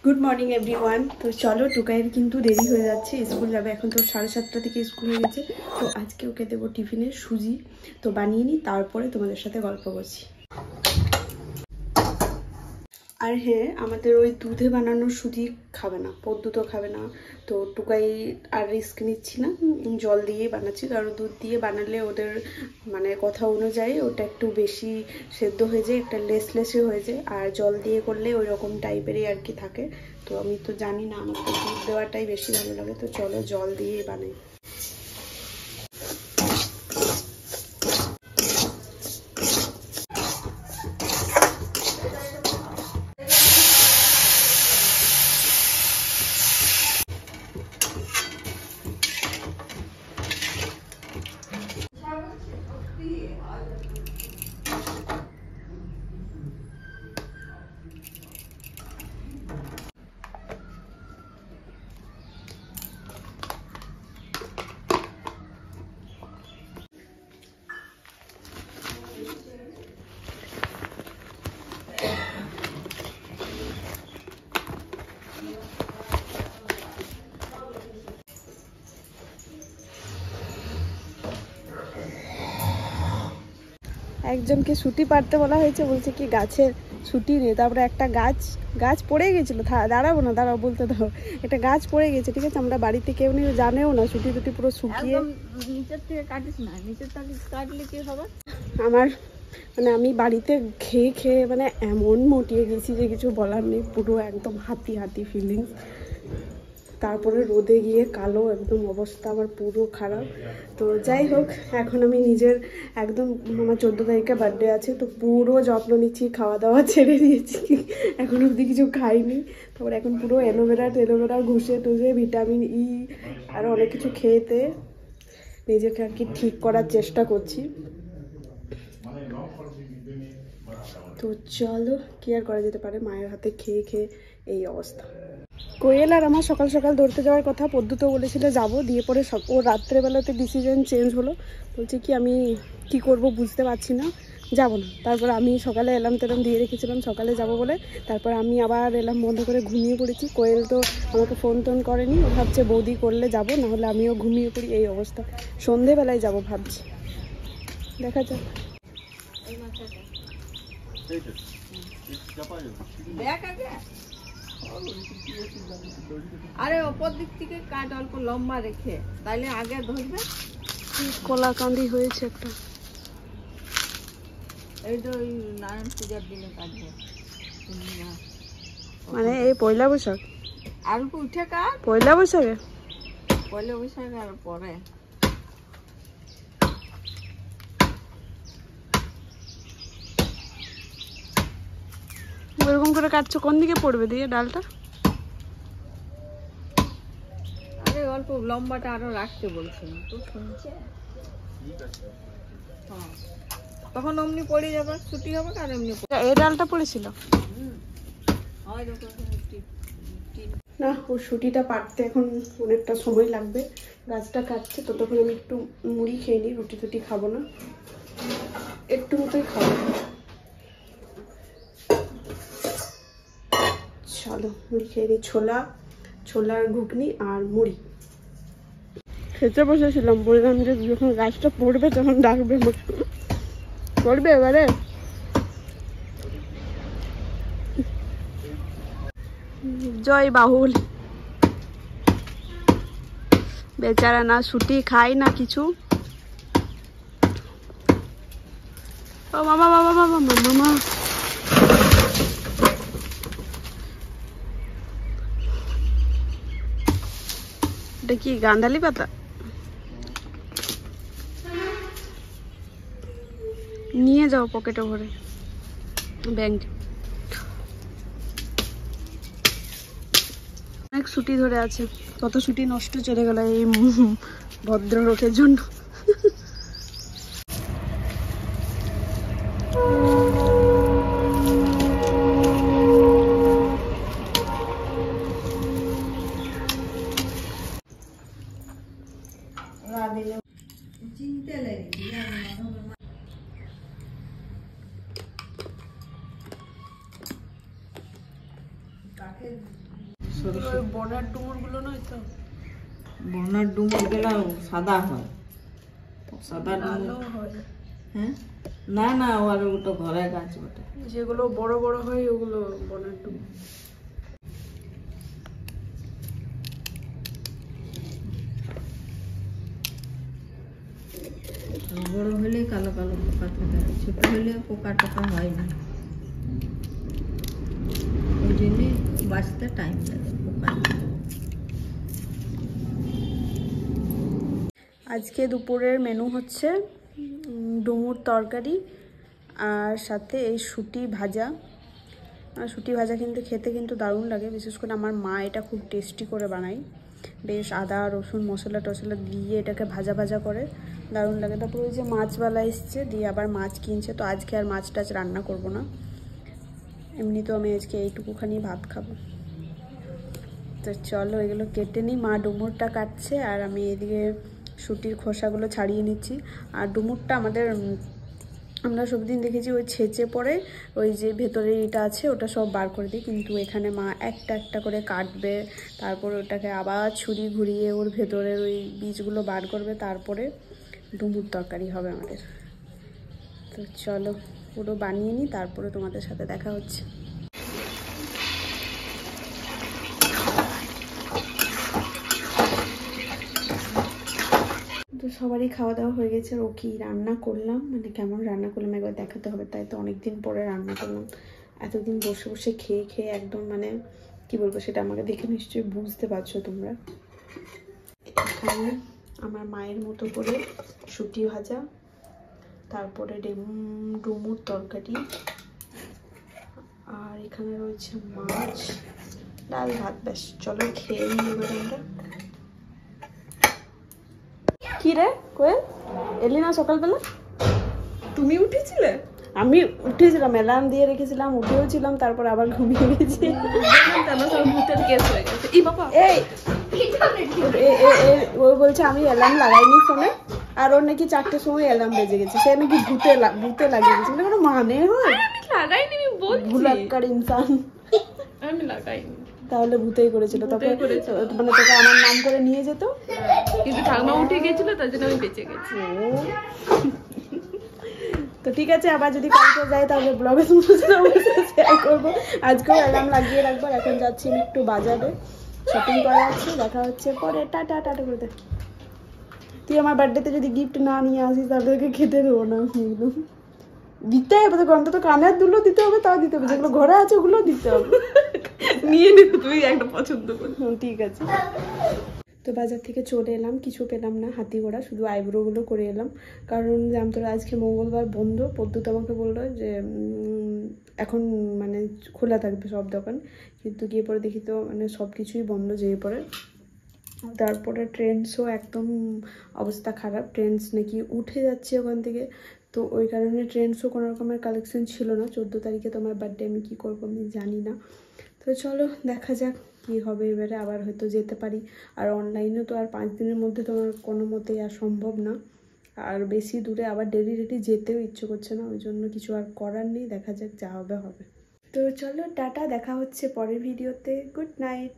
Good morning everyone. তো চলো, টুকাইয়ের কিন্তু দেরি হয়ে যাচ্ছে, স্কুল যাবে এখন। তো 7:30 থেকে স্কুল হয়ে গেছে। তো আজকে ওকে দেবো টিফিনে সুজি। তো বানিয়ে নিই, তারপরে তোমাদের সাথে গল্প করছি। আর হ্যাঁ, আমাদের ওই দুধে বানানো সুজি খাবে না, পদ্দু তো খাবে না। তো টুকাই আর রিস্ক নিচ্ছি না, জল দিয়েই বানাচ্ছি। কারণ দুধ দিয়ে বানালে ওদের মানে কথা অনুযায়ী ওটা একটু বেশি সেদ্ধ হয়ে যায়, একটা লেসে হয়ে যায়। আর জল দিয়ে করলে ওই রকম টাইপেরই আর কি থাকে। তো আমি তো জানি না, আমার তো দুধ দেওয়াটাই বেশি ভালো লাগে। তো চলো জল দিয়েই বানাই। একজনকে ছুটি পারতে বলা হয়েছে, বলছে কি গাছের ছুটি নেই। তারপরে একটা গাছ পড়ে গেছিল, দাঁড়াবো না, দাঁড়াও বলতে দাও। একটা গাছ পড়ে গেছে, ঠিক আছে, আমরা বাড়িতে কেউ নেই, জানেও না। ছুটি পুরো শুকিয়ে নিচের থেকে কাটিস না, নিচের থেকে কাটলে কি হবে। আমার মানে আমি বাড়িতে খেয়ে মানে এমন মোটিয়ে গেছি যে কিছু বলার নেই। পুরো একদম হাতি ফিলিংস। তারপরে রোদে গিয়ে কালো একদম অবস্থা আমার পুরো খারাপ। তো যাই হোক, এখন আমি নিজের একদম, আমার 14 তারিখে বার্থডে আছে, তো পুরো যত্ন নিচ্ছি, খাওয়া দাওয়া ছেড়ে দিয়েছি, এখন অবধি কিছু খাইনি। তারপর এখন পুরো এলোভেরা ঘুষে টুষে ভিটামিন ই আরও অনেক কিছু খেয়েতে নিজেকে আর কি ঠিক করার চেষ্টা করছি। তো চলো, কি আর করা যেতে পারে, মায়ের হাতে খেয়ে এই অবস্থা। কোয়েল আর আমার সকাল সকাল ধরতে যাওয়ার কথা, পদ্মুতেও বলেছিল যাবো, দিয়ে পরে ও রাত্রেবেলাতে ডিসিশন চেঞ্জ হলো। বলছে কি আমি কি করব বুঝতে পারছি না, যাবো না। তারপর আমি সকালে এলাম দিয়ে রেখেছিলাম সকালে যাব বলে। তারপর আমি আবার এলাম বন্ধ করে ঘুমিয়ে পড়েছি। কোয়েল তো আমাকে ফোন টোন করেনি, ও ভাবছে বৌদি করলে যাব, নাহলে আমিও ঘুমিয়ে পড়ি, এই অবস্থা। সন্ধেবেলায় যাব ভাবছি, দেখা যাক। আরে ওপর দিক থেকে কাট অল্প লম্বা রেখে, তাইলে আগে ধরবে। কলাকান্দি হয়েছে একটা, এইটা ওই নারায়ণ পূজার দিনে কাটবে। মানে এই পয়লা বৈশাখ, অল্প উঠে কাট, পয়লা বৈশাখে আর পরে ওরকম করে কাটছো, কোন দিকে পড়বে দিয়ে ডালটা? আরে অল্প লম্বাটা আরো রাখতে বলছেন তো, শুনছে। তখন অমনি পড়ে যাবে, ছুটি হবে আর এমনি এই ডালটা পড়েছিল না। ওর ছুটিটা পারতে এখন অনেকটা সময় লাগবে, গাছটা কাটছে। ততক্ষণ আমি একটু মুড়ি খেয়ে নিই, রুটি টুটি খাবো না, একটু মতোই খাবো। চলো মুড়ি খেয়ে নিই, ছোলার ঘুগনি আর মুড়ি খেতে বসেছিলাম। বললাম যে যখন গাছটা পড়বে তখন ডাকবে, পড়বে এবারে। জয় বাহুল, বেচারা না ছুটি খায় না কিছু। ও মামা এটা কি গান্ধালি পাতা? নিয়ে যাও পকেটে ভরে ব্যাংক। অনেক ছুটি ধরে আছে, কত ছুটি নষ্ট চলে গেল এই ভদ্রলোকের জন্য। চিনতে লেগে কাঠের সরষে বনার ডুমুরগুলো নয় তো? বনার ডুমুর গেলা সাদা হয়, সাদা ডুমুর। হয় হ্যাঁ, না না, আর ওটা ঘরে গাছ ওটা। যেগুলো বড় বড় হয় ওগুলো বনার ডুমুর। বড় হলে কালো কালো পোকা থাকে, ছোট হলে পোকা টোকা হয় না, ওই জন্যে বাঁচতে টাইম লাগে পোকা। আজকে দুপুরের মেনু হচ্ছে ডুমুর তরকারি আর সাথে এই শুঁটি ভাজা। শুঁটি ভাজা কিন্তু খেতে কিন্তু দারুণ লাগে, বিশেষ করে আমার মা এটা খুব টেস্টি করে বানায়, বেশ আদা রসুন মশলা টশলা দিয়ে এটাকে ভাজা ভাজা করে, দারুণ লাগে। তারপর ওই যে মাছওয়ালা এসছে, দিয়ে আবার মাছ কিনছে, তো আজকে আর মাছ টাছ রান্না করব না, এমনি তো আমি আজকে এইটুকুখানি ভাত খাবো। তো চলো এগুলো কেটে নিই, মা ডুমুরটা কাটছে আর আমি এদিকে শুটির খোসাগুলো ছাড়িয়ে নিচ্ছি। আর ডুমুরটা আমাদের আমরা সবদিন দেখেছি ওই ছেঁচে পরে ওই যে ভেতরে এটা আছে ওটা সব বার করে দিই, কিন্তু এখানে মা একটা একটা করে কাটবে, তারপর ওটাকে আবার ছুরি ঘুরিয়ে ওর ভেতরের ওই বীজগুলো বার করবে, তারপরে ডুমুর তরকারি হবে আমাদের। তো চলো পুরো বানিয়ে নিই, তারপরে তোমাদের সাথে দেখা হচ্ছে। তো সবারই খাওয়া দাওয়া হয়ে গেছে, ও কি রান্না করলাম মানে কেমন রান্না করলাম একবার দেখাতে হবে, তাই তো অনেকদিন পরে রান্না করলাম। এতদিন বসে বসে খেয়ে খেয়ে একদম মানে কি বলবো, সেটা আমাকে দেখে নিশ্চয়ই বুঝতে পারছো তোমরা। এখানে আমার মায়ের মতো করে শুঁটি ভাজা, তারপরে ডুমুর তরকারি, আর এখানে রয়েছে মাছ, ডাল ভাত, ব্যাস চলো খেয়ে নিই এবার আমরা। কি রে কোয়েল, এলি না সকালবেলা? তুমি উঠেছিলে? আমি উঠেছিলাম, অ্যালার্ম দিয়ে রেখেছিলাম, উঠেও ছিলাম, তারপর আবার ঘুমিয়ে গেছি। ভূতের কেস হয়ে গেছে। এই বাবা, এই ও বলছে আমি অ্যালার্ম লাগাইনি ফোনে, আর ওর নাকি 4টের সময় অ্যালার্ম বেজে গেছে, সে নাকি ভূতে লাগিয়ে গেছে। কোনো মানে হয়? আমি লাগাইনি, আমি বলছি ভুলাক্কার ইনসান। আমি লাগাইনি, তাহলে ভূতেই করেছিল, তবে মানে তোকে আমার নাম করে নিয়ে যেত, কিন্তু ঠাকুমা উঠে গেছিল, তার জন্য আমি বেঁচে গেছি। তো ঠিক আছে, আবার যদি কালকে যাই তাহলে ব্লগে তোমার সাথে শেয়ার করবো। আজকেও অ্যালার্ম লাগিয়ে রাখবো। এখন যাচ্ছি আমি একটু বাজারে, শপিং করা আছে, দেখা হচ্ছে পরে। টাটা টাটা করে দে। তুই আমার বার্থডেতে যদি গিফট না নিয়ে আসিস তাহলে তোকে খেতে দেবো না। একদম দিতে হবে তোকে, অন্তত কানের দুলো দিতে হবে, তাও দিতে হবে, যেগুলো ঘরে আছে ওগুলো দিতে হবে। নিয়ে নিতে তুমি একটা পছন্দ করে। ঠিক আছে। তো বাজার থেকে চলে এলাম, কিছু পেলাম না হাতি ঘোড়া, শুধু আইব্রোগুলো করে এলাম, কারণ জামতলা আজকে মঙ্গলবার বন্ধ। পদ্মুত আমাকে বললো যে এখন মানে খোলা থাকবে সব দোকান, কিন্তু গিয়ে পরে দেখি তো মানে সব কিছুই বন্ধ যেয়ে পরে। তারপরে ট্রেন্ডসও একদম অবস্থা খারাপ, ট্রেন্ডস নাকি উঠে যাচ্ছে ওখান থেকে, তো ওই কারণে ট্রেন্ডসও কোনো রকমের কালেকশন ছিল না। 14 তারিখে তোমার বার্থডে, আমি কী করবো আমি জানি না। তো চলো দেখা যাক কী হবে এবারে, আবার হয়তো যেতে পারি। আর অনলাইনে তো আর 5 দিনের মধ্যে তোমার কোনো মতেই আর সম্ভব না, আর বেশি দূরে আবার ডেলি যেতেও ইচ্ছে করছে না, ওই জন্য কিছু আর করার নেই, দেখা যাক যা হবে হবে। তো চলো টাটা, দেখা হচ্ছে পরের ভিডিওতে, গুড নাইট।